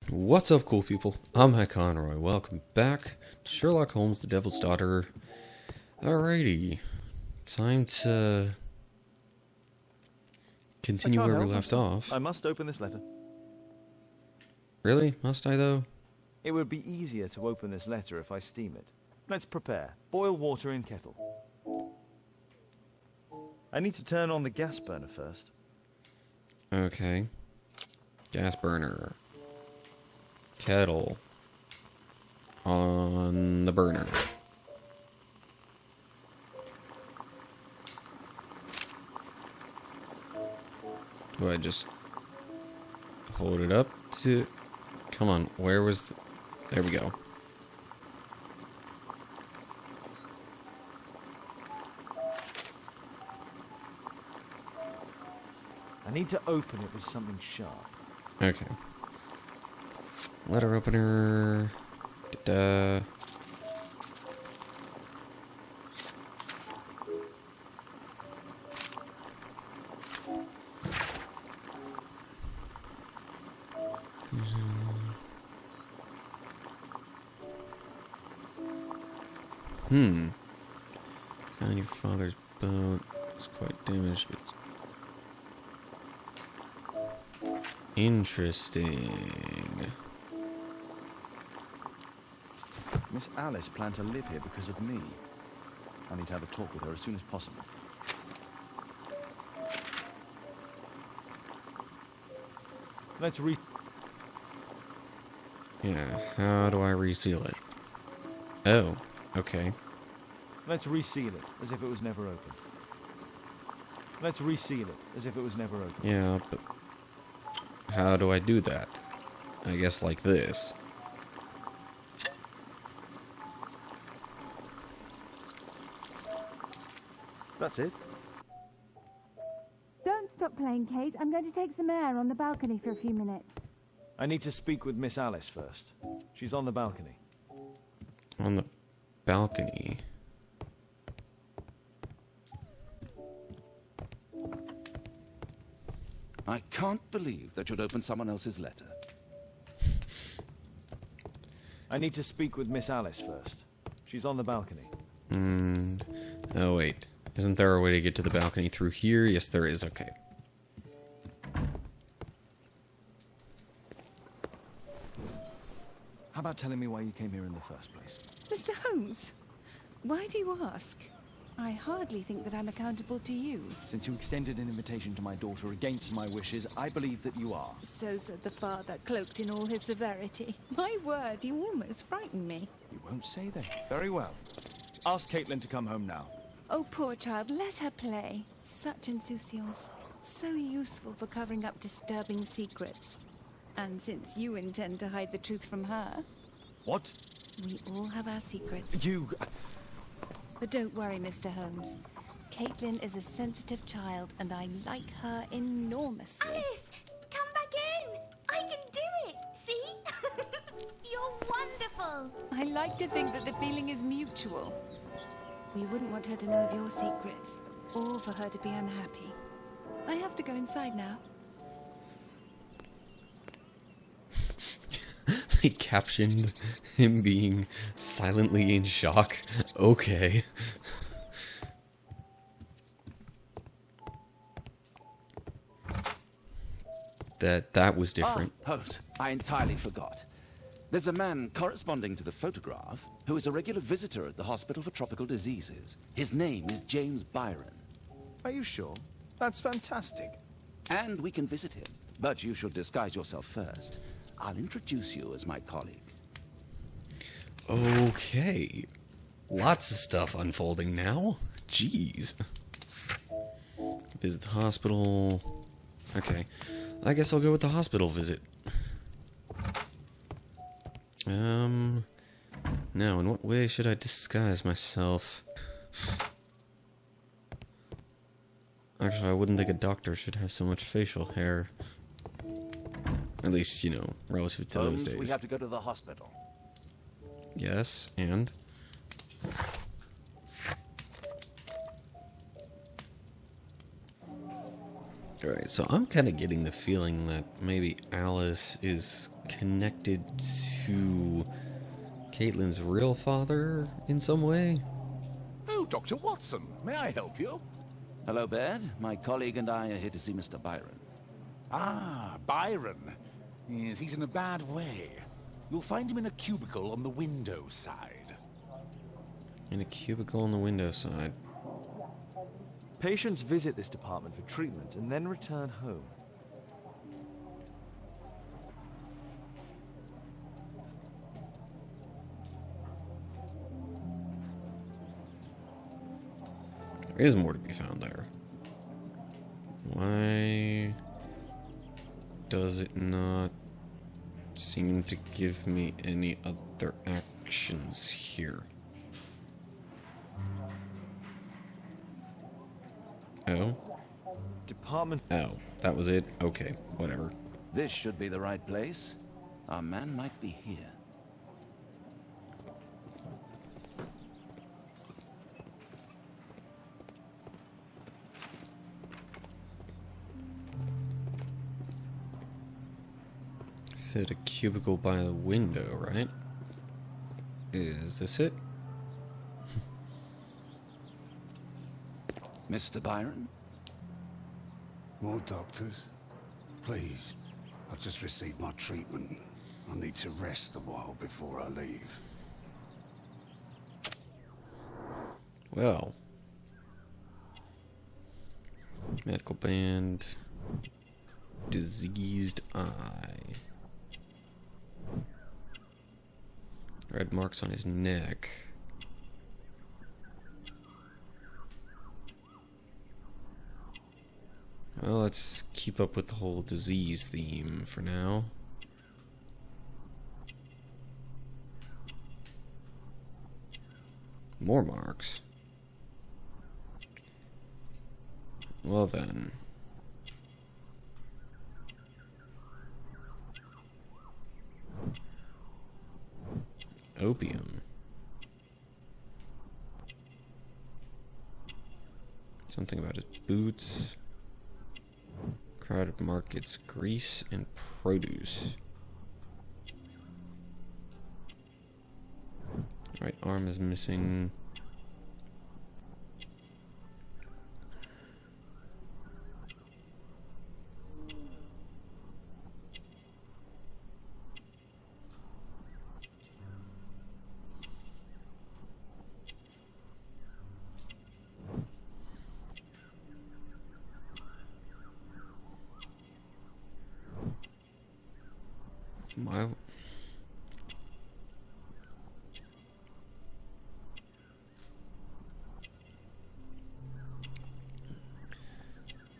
What's up, cool people? I'm Mike Conroy. Welcome back to Sherlock Holmes, the Devil's Daughter. Alrighty. Time to continue where we left off. I must open this letter. Really? Must I, though? It would be easier to open this letter if I steam it. Let's prepare. Boil water in kettle. I need to turn on the gas burner first. Okay. Gas burner. Kettle. On the burner. Do I just hold it up to... Come on, where was the... There we go. I need to open it with something sharp. Okay. Letter opener. Da-da. Found your father's boat. It's quite damaged, but it's interesting. Miss Alice planned to live here because of me. I need to have a talk with her as soon as possible. Let's Yeah, how do I reseal it? Oh, okay. Let's reseal it as if it was never opened. Let's reseal it as if it was never opened. Yeah, but how do I do that? I guess like this. That's it. Don't stop playing, Kate. I'm going to take some air on the balcony for a few minutes. I need to speak with Miss Alice first. She's on the balcony. On the balcony. I can't believe that you'd open someone else's letter. I need to speak with Miss Alice first. She's on the balcony. Oh wait. Isn't there a way to get to the balcony through here? Yes, there is. Okay. How about telling me why you came here in the first place? Mr. Holmes, why do you ask? I hardly think that I'm accountable to you. Since you extended an invitation to my daughter against my wishes, I believe that you are. So said the father, cloaked in all his severity. My word, you almost frightened me. You won't say that. Very well. Ask Caitlin to come home now. Oh, poor child, let her play. Such insouciance. So useful for covering up disturbing secrets. And since you intend to hide the truth from her... What? We all have our secrets. You... But don't worry, Mr. Holmes. Caitlin is a sensitive child, and I like her enormously. Alice, come back in. I can do it. See? You're wonderful. I like to think that the feeling is mutual. We wouldn't want her to know of your secrets, or for her to be unhappy. I have to go inside now. They captioned him being silently in shock. Okay. That was different. Holmes, I entirely forgot. There's a man corresponding to the photograph who is a regular visitor at the Hospital for Tropical Diseases. His name is James Byron. Are you sure? That's fantastic. And we can visit him, but you should disguise yourself first. I'll introduce you as my colleague. Okay. Lots of stuff unfolding now. Jeez. Visit the hospital. Okay. I guess I'll go with the hospital visit. Now, in what way should I disguise myself? Actually, I wouldn't think a doctor should have so much facial hair. At least, you know, relative to those days. We have to go to the hospital. Yes, and? Alright, so I'm kind of getting the feeling that maybe Alice is connected to Caitlin's real father in some way. Oh, Dr. Watson, may I help you? Hello, Baird. My colleague and I are here to see Mr. Byron. Ah, Byron. Yes, he's in a bad way. You'll find him in a cubicle on the window side. In a cubicle on the window side. Patients visit this department for treatment and then return home. There is more to be found there. Why does it not seem to give me any other actions here? Oh? Department... Oh, that was it? Okay, whatever. This should be the right place. Our man might be here. Said a cubicle by the window, right? Is this it? Mr. Byron? More doctors? Please. I've just received my treatment. I need to rest a while before I leave. Well. Medical band. Diseased eye. Red marks on his neck. Well, let's keep up with the whole disease theme for now. More marks. Well then. Opium. Something about his boots. Crowded markets, grease, and produce. Right arm is missing.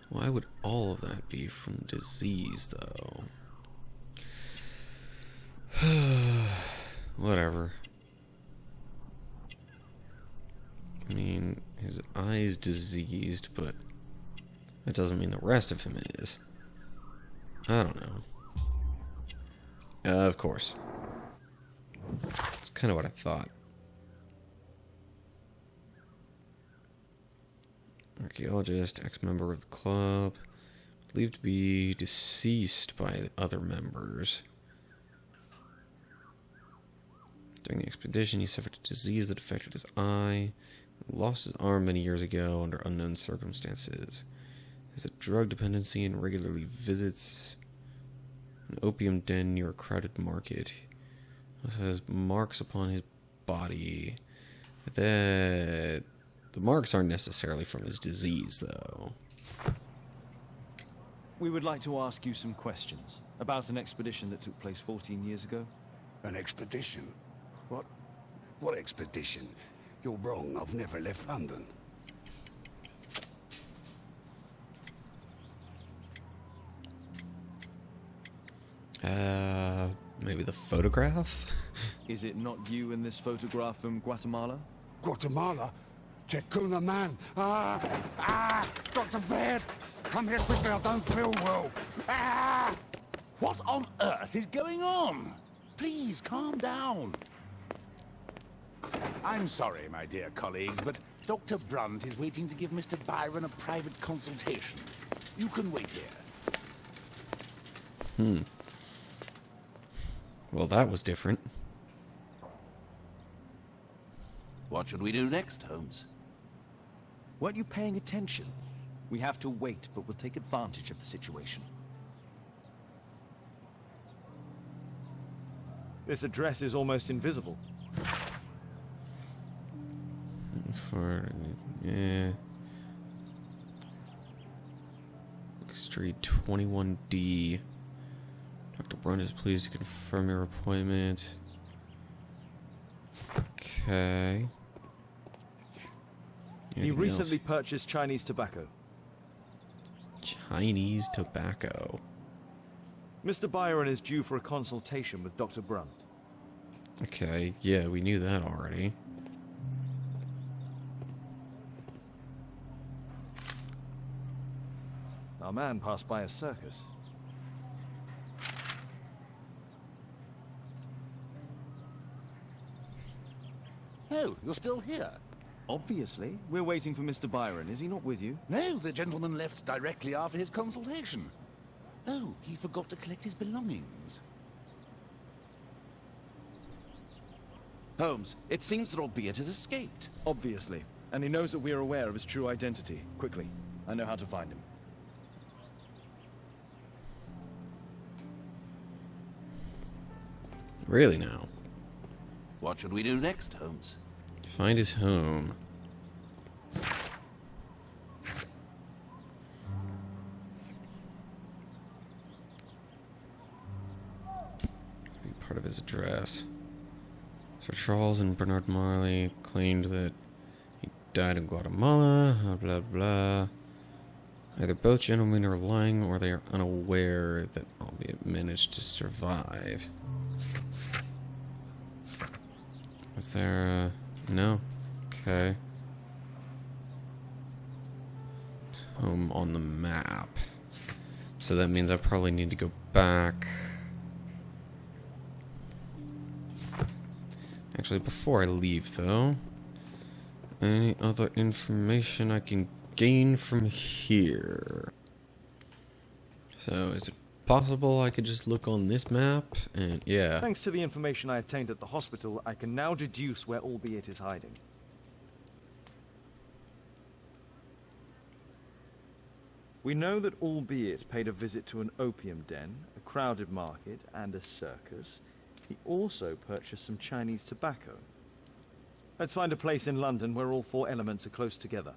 Why would all of that be from disease, though? Whatever. I mean, his eye's diseased, but that doesn't mean the rest of him is. I don't know. Of course. That's kind of what I thought. Archaeologist, ex-member of the club, believed to be deceased by the other members. During the expedition, he suffered a disease that affected his eye. He lost his arm many years ago under unknown circumstances. He has a drug dependency and regularly visits an opium den near a crowded market. He also has marks upon his body. But the marks aren't necessarily from his disease, though. We would like to ask you some questions about an expedition that took place 14 years ago. An expedition? What expedition? You're wrong. I've never left London. Maybe the photograph? Is it not you in this photograph from Guatemala? Guatemala? Checuna, man. Dr. Baird, come here quickly. I don't feel well. What on earth is going on? Please, calm down. I'm sorry, my dear colleagues, but Dr. Brunt is waiting to give Mr. Byron a private consultation. You can wait here. Well, that was different. What should we do next, Holmes? Weren't you paying attention? We have to wait, but we'll take advantage of the situation. This address is almost invisible. Yeah. Street 21D. Dr. Brunt is pleased to confirm your appointment. Okay. He Anything recently else? purchased Chinese tobacco. Chinese tobacco. Mr. Byron is due for a consultation with Dr. Brunt. Okay, yeah, we knew that already. Our man passed by a circus. Oh, you're still here? Obviously. We're waiting for Mr. Byron. Is he not with you? No, the gentleman left directly after his consultation. Oh, he forgot to collect his belongings. Holmes, it seems that Albeit has escaped. Obviously. And he knows that we are aware of his true identity. Quickly. I know how to find him. Really now? What should we do next, Holmes? Find his home. Be part of his address. Sir Charles and Bernard Marley claimed that he died in Guatemala, blah, blah, blah. Either both gentlemen are lying or they are unaware that Albeit managed to survive. Is there no? Okay. Home on the map. So that means I probably need to go back. Actually, before I leave, though, any other information I can gain from here? So, is it possible I could just look on this map? And yeah. Thanks to the information I obtained at the hospital, I can now deduce where Albeit is hiding. We know that Albeit paid a visit to an opium den, a crowded market, and a circus. He also purchased some Chinese tobacco. Let's find a place in London where all four elements are close together.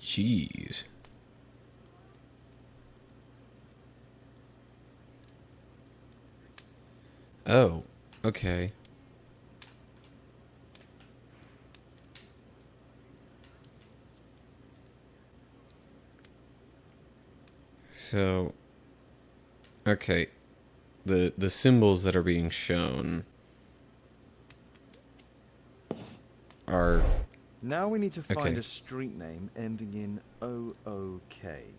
Jeez. Oh, okay. So, okay, the symbols that are being shown are... Now we need to find Okay. a street name ending in OOK.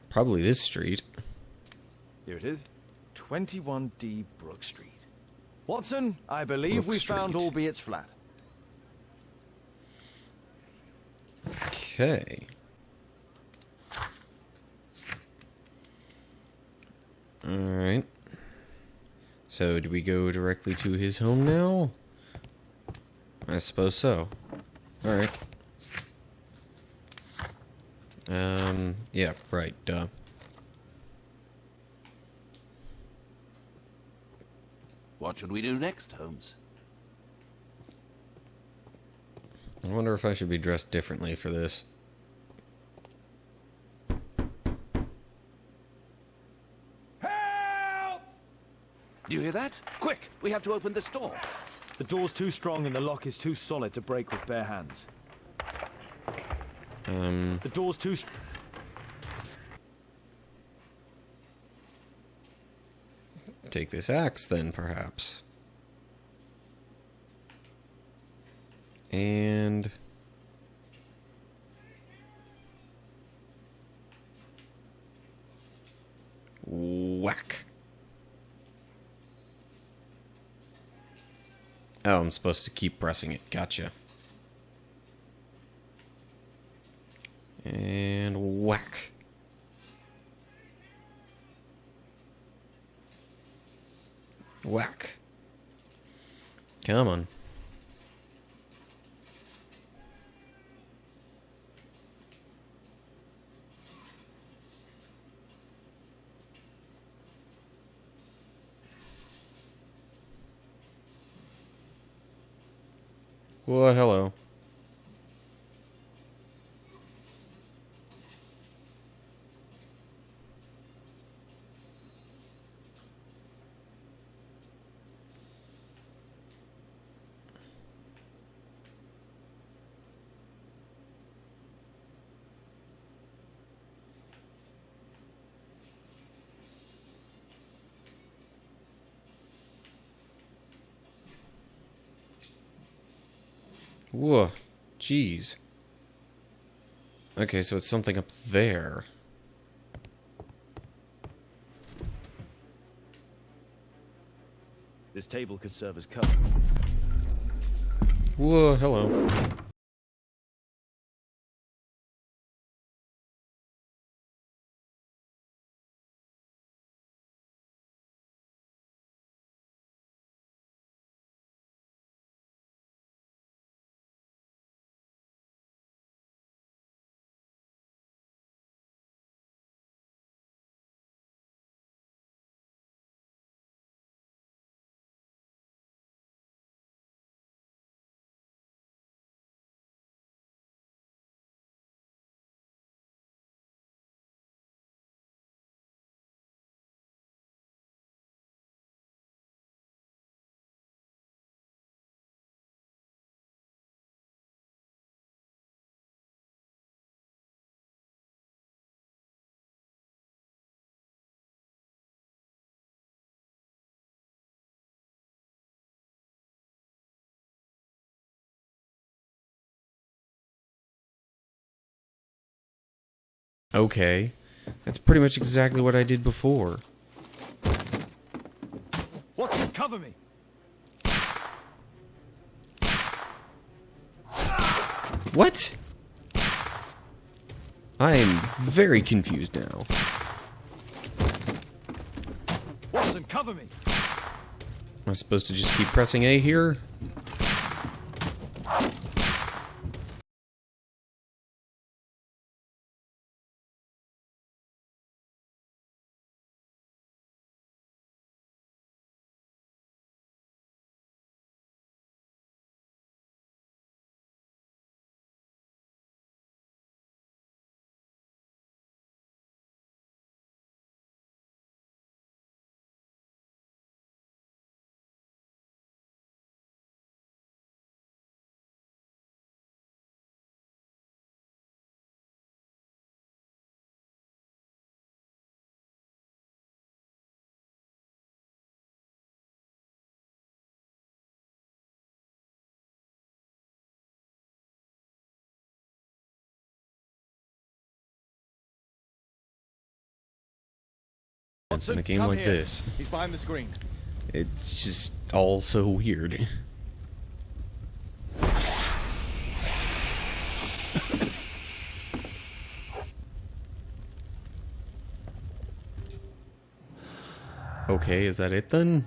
Probably this street. Here it is. 21D Brook Street. Watson, I believe Brook we found Street. Albeit's flat. Okay. Alright. So, do we go directly to his home now? I suppose so. Alright. Yeah, right, duh. What should we do next, Holmes? I wonder if I should be dressed differently for this. Do you hear that? Quick! We have to open this door. The door's too strong and the lock is too solid to break with bare hands. The door's too Take this axe then, perhaps. And... whack. Oh, I'm supposed to keep pressing it. Gotcha. And whack. Whack. Come on. Well, hello. Whoa, jeez. Okay, so it's something up there. This table could serve as cover. Whoa, hello. Okay. That's pretty much exactly what I did before. Watson, cover me! What? I am very confused now. Watson, cover me! Am I supposed to just keep pressing A here? In a game come like here. this, He's behind the screen. it's just all so weird. Okay, is that it then?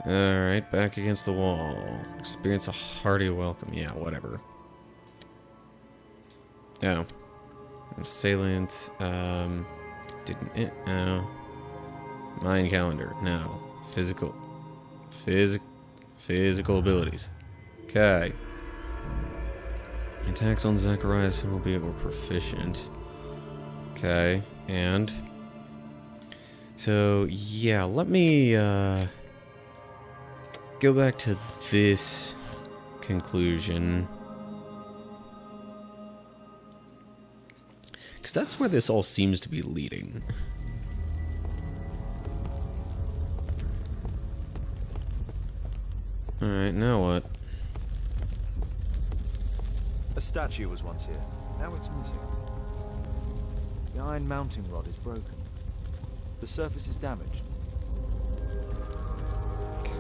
Alright, back against the wall. Experience a hearty welcome. Yeah, whatever. Oh. Assailant, didn't it? No. Mind calendar, no. Physical abilities. Okay. Attacks on Zacharias will be able proficient. Okay, and so yeah, let me go back to this conclusion. Because that's where this all seems to be leading. Alright, now what? A statue was once here. Now it's missing. The iron mounting rod is broken. The surface is damaged.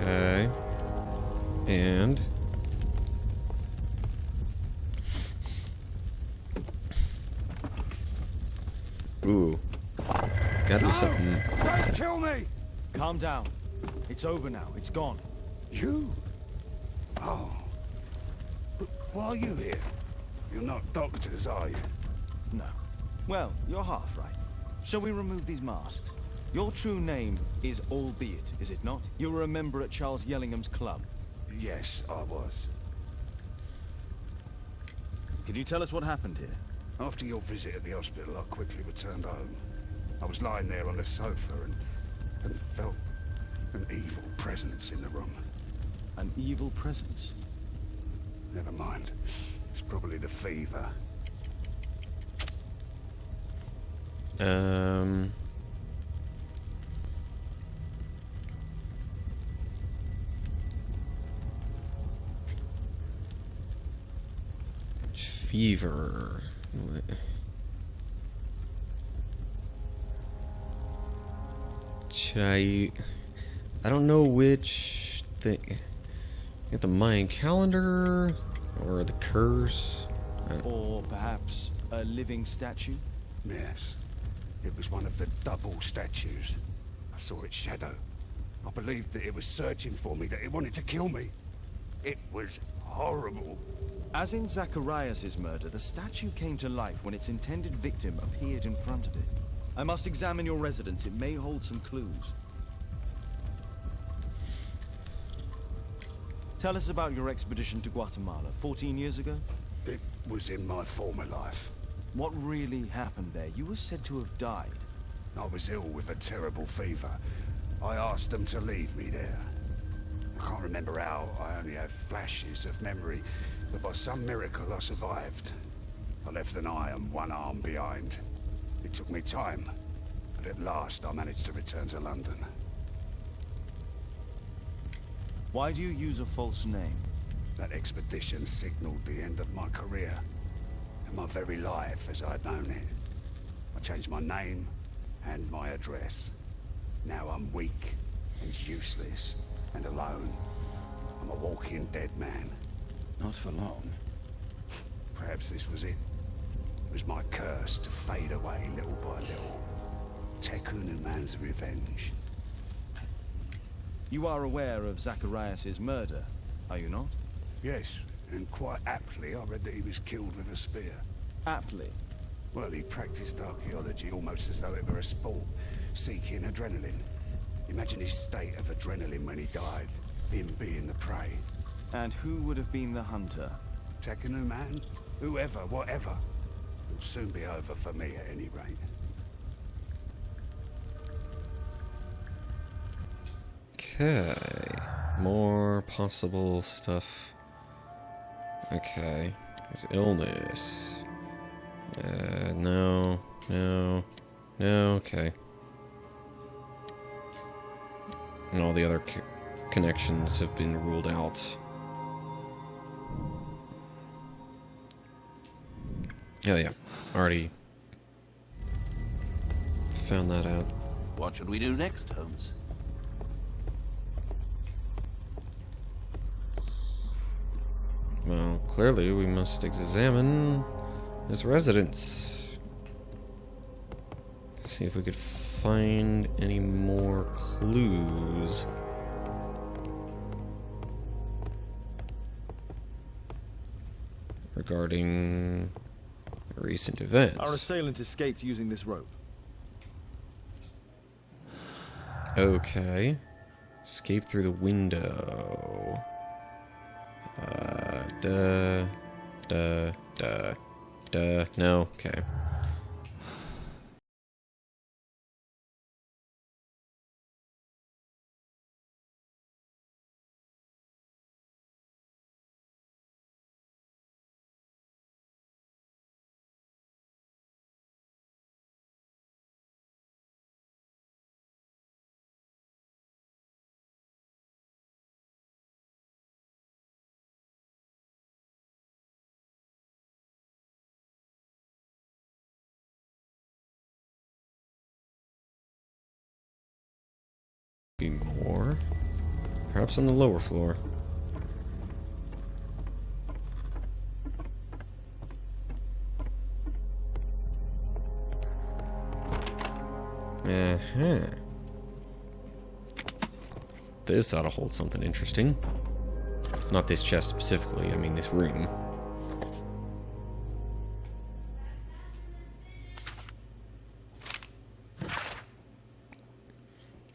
Okay. And... Ooh. Gotta be something... Don't kill me! Calm down. It's over now. It's gone. You? Oh. But why are you here? You're not doctors, are you? No. Well, you're half right. Shall we remove these masks? Your true name is Albeit, is it not? You were a member at Charles Yellingham's club. Yes, I was. Can you tell us what happened here? After your visit at the hospital, I quickly returned home. I was lying there on the sofa and felt an evil presence in the room. An evil presence? Never mind. It's probably the fever. Fever. Should I don't know which thing. Get the Mayan calendar or the curse. Or perhaps a living statue? Yes. It was one of the double statues. I saw its shadow. I believed that it was searching for me, that it wanted to kill me. It was horrible. As in Zacharias' murder, the statue came to life when its intended victim appeared in front of it. I must examine your residence. It may hold some clues. Tell us about your expedition to Guatemala 14 years ago. It was in my former life. What really happened there? You were said to have died. I was ill with a terrible fever. I asked them to leave me there. I can't remember how. I only have flashes of memory. But by some miracle, I survived. I left an eye and one arm behind. It took me time, but at last I managed to return to London. Why do you use a false name? That expedition signaled the end of my career, and my very life as I'd known it. I changed my name and my address. Now I'm weak and useless and alone. I'm a walking dead man. Not for long. Perhaps this was it. It was my curse to fade away little by little. Tekunu man's revenge. You are aware of Zacharias' murder, are you not? Yes, and quite aptly I read that he was killed with a spear. Aptly. Well, he practiced archaeology almost as though it were a sport, seeking adrenaline. Imagine his state of adrenaline when he died, him being the prey. And who would have been the hunter? Tekunu man? Whoever, whatever. It'll soon be over for me at any rate. Okay. More possible stuff. Okay. His illness. No. Okay. And all the other connections have been ruled out. Oh yeah, already found that out. What should we do next, Holmes? Well, clearly we must examine his residence. See if we could find any more clues. Regarding recent events. Our assailant escaped using this rope. Okay. Escape through the window. No, okay. Be more. Perhaps on the lower floor. Uh-huh. This ought to hold something interesting. Not this chest specifically, I mean this room.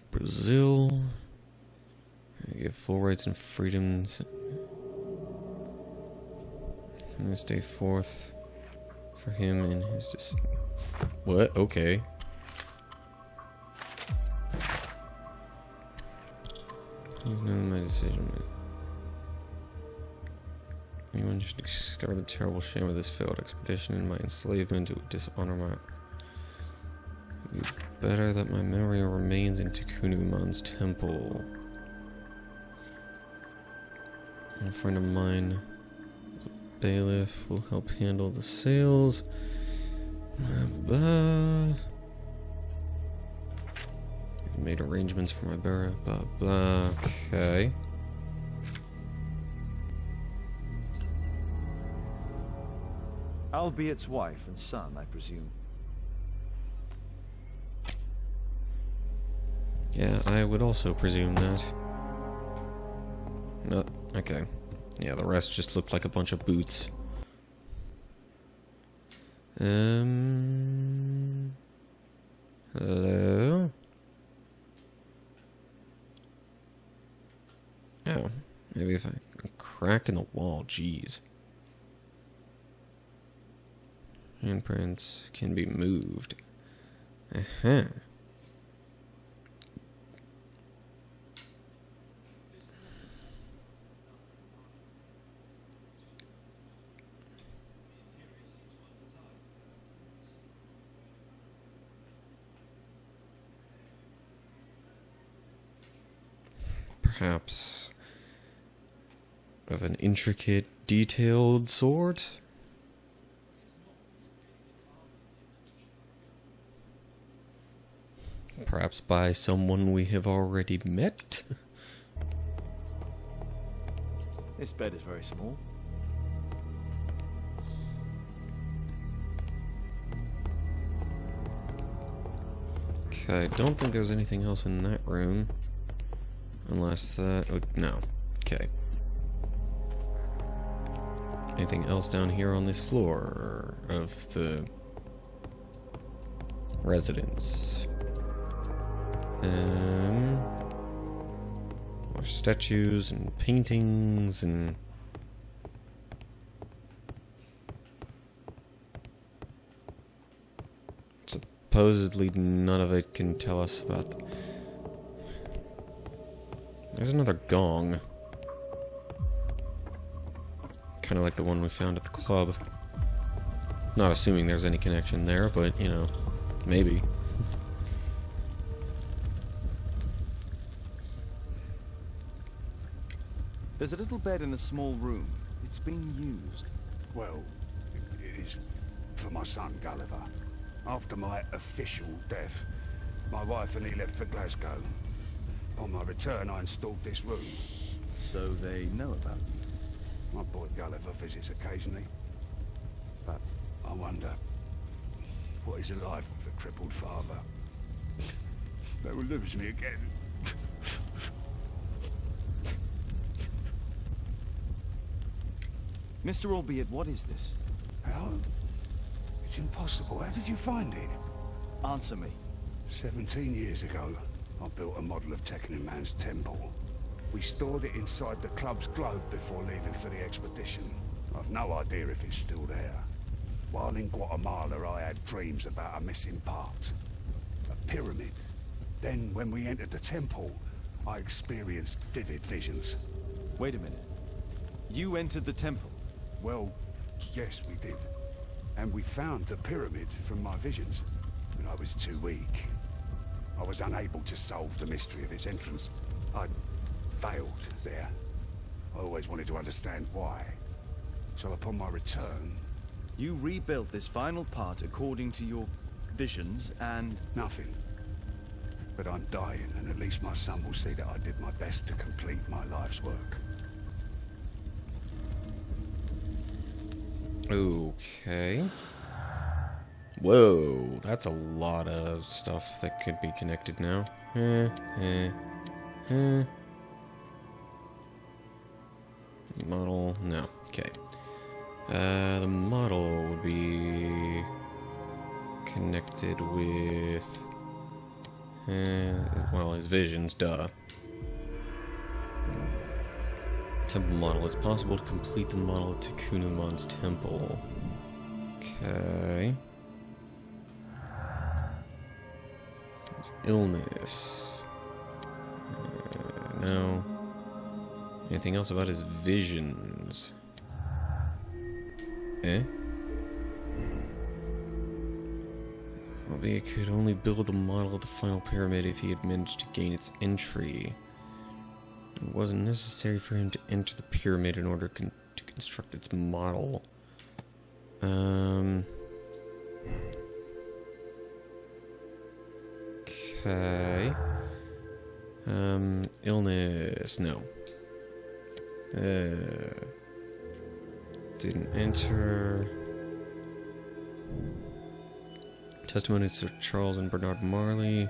Brazil. I give full rights and freedoms. And this day forth for him and his What? Okay. He's known my decision. Anyone should discover the terrible shame of this failed expedition and my enslavement to dishonor my... It would be better that my memory remains in Tikunuman's temple. And a friend of mine, the bailiff, will help handle the sales. Made arrangements for my burial, blah blah. Okay. Albeit's wife and son, I presume. Yeah, I would also presume that. No, okay. Yeah, the rest just looked like a bunch of boots. Hello? Oh, maybe if a crack in the wall, jeez. Handprints can be moved. Uh-huh. Perhaps of an intricate, detailed sort? Perhaps by someone we have already met? This bed is very small. Okay, I don't think there's anything else in that room. Unless that... Oh, no. Okay. Anything else down here on this floor of the residence? More statues and paintings and... Supposedly none of it can tell us about... There's another gong. Kind of like the one we found at the club. Not assuming there's any connection there, but, you know, maybe. There's a little bed in a small room. It's being used. Well, it is for my son, Gulliver. After my official death, my wife and he left for Glasgow. On my return, I installed this room. So they know about you. My boy Gulliver visits occasionally. But I wonder, what is a life with a crippled father? They will lose me again. Mr. Albeit, what is this? How? It's impossible. How did you find it? Answer me. 17 years ago, I built a model of Man's temple. We stored it inside the club's globe before leaving for the expedition. I've no idea if it's still there. While in Guatemala, I had dreams about a missing part. A pyramid. Then, when we entered the temple, I experienced vivid visions. Wait a minute. You entered the temple? Well, yes, we did. And we found the pyramid from my visions. But I was too weak. I was unable to solve the mystery of its entrance. I failed there. I always wanted to understand why. So upon my return... You rebuilt this final part according to your visions and... Nothing. But I'm dying, and at least my son will see that I did my best to complete my life's work. Okay. Whoa, that's a lot of stuff that could be connected now. Model, no. Okay. The model would be connected with, well, his visions, duh. Temple model. It's possible to complete the model at Takunumon's temple. Okay. His illness. No. Anything else about his visions? Albeit could only build the model of the final pyramid if he had managed to gain its entry. It wasn't necessary for him to enter the pyramid in order to construct its model. Okay. Illness. No. Didn't enter. Testimony of Sir Charles and Bernard Marley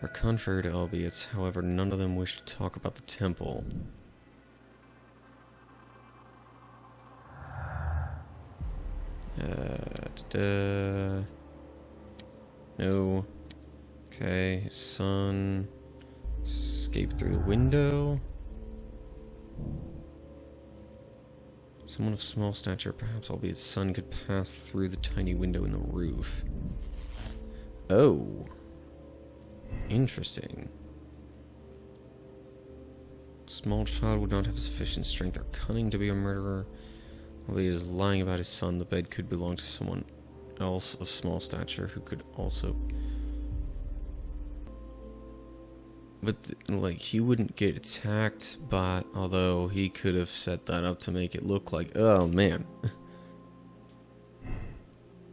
are contrary to Albeit's. However, none of them wish to talk about the temple. No. Okay, his son escaped through the window. Someone of small stature, perhaps Albeit's son, could pass through the tiny window in the roof. Oh. Interesting. Small child would not have sufficient strength or cunning to be a murderer. Albeit is lying about his son, the bed could belong to someone else of small stature who could also... But, like, he wouldn't get attacked, but although he could have set that up to make it look like, oh man.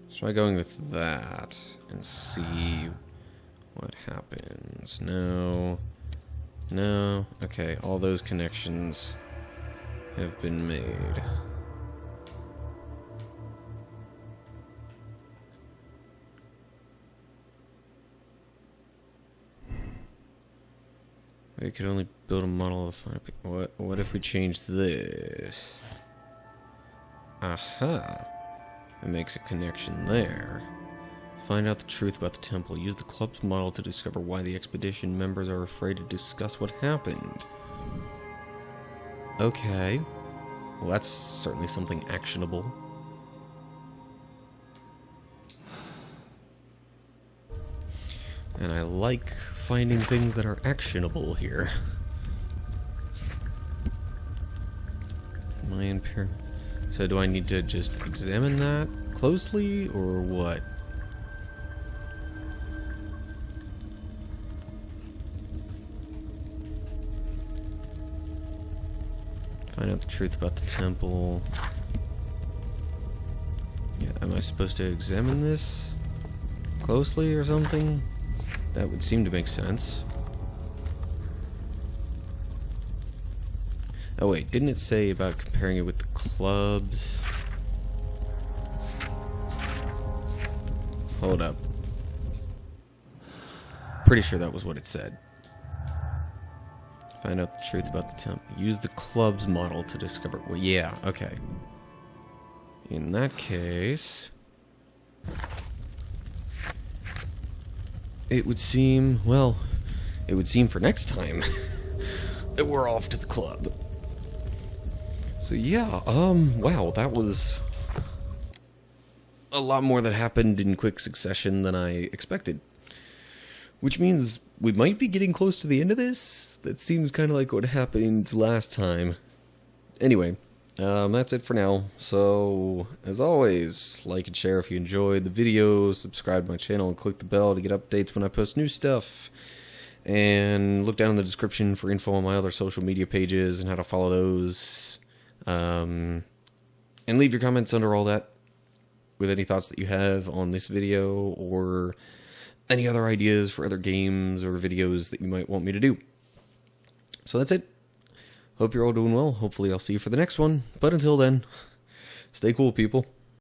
Let's try going with that and see what happens. No. No. Okay, all those connections have been made. We could only build a model of the final... What if we change this? Aha! It makes a connection there. Find out the truth about the temple. Use the club's model to discover why the expedition members are afraid to discuss what happened. Okay. Well, that's certainly something actionable. And I like finding things that are actionable here. Mayan pyramid. So do I need to just examine that closely, or what? Find out the truth about the temple. Yeah, am I supposed to examine this closely or something? That would seem to make sense. Oh wait, didn't it say about comparing it with the clubs? Hold up. Pretty sure that was what it said. Find out the truth about the temple. Use the club's model to discover... Well, yeah, okay. In that case... It would seem, well, it would seem for next time that we're off to the club. So yeah, wow, that was a lot more that happened in quick succession than I expected. Which means we might be getting close to the end of this. That seems kind of like what happened last time. Anyway, that's it for now. So, as always, like and share if you enjoyed the video, subscribe to my channel, and click the bell to get updates when I post new stuff. And look down in the description for info on my other social media pages and how to follow those. And leave your comments under all that with any thoughts that you have on this video or any other ideas for other games or videos that you might want me to do. So that's it. Hope you're all doing well. Hopefully I'll see you for the next one. But until then, stay cool, people.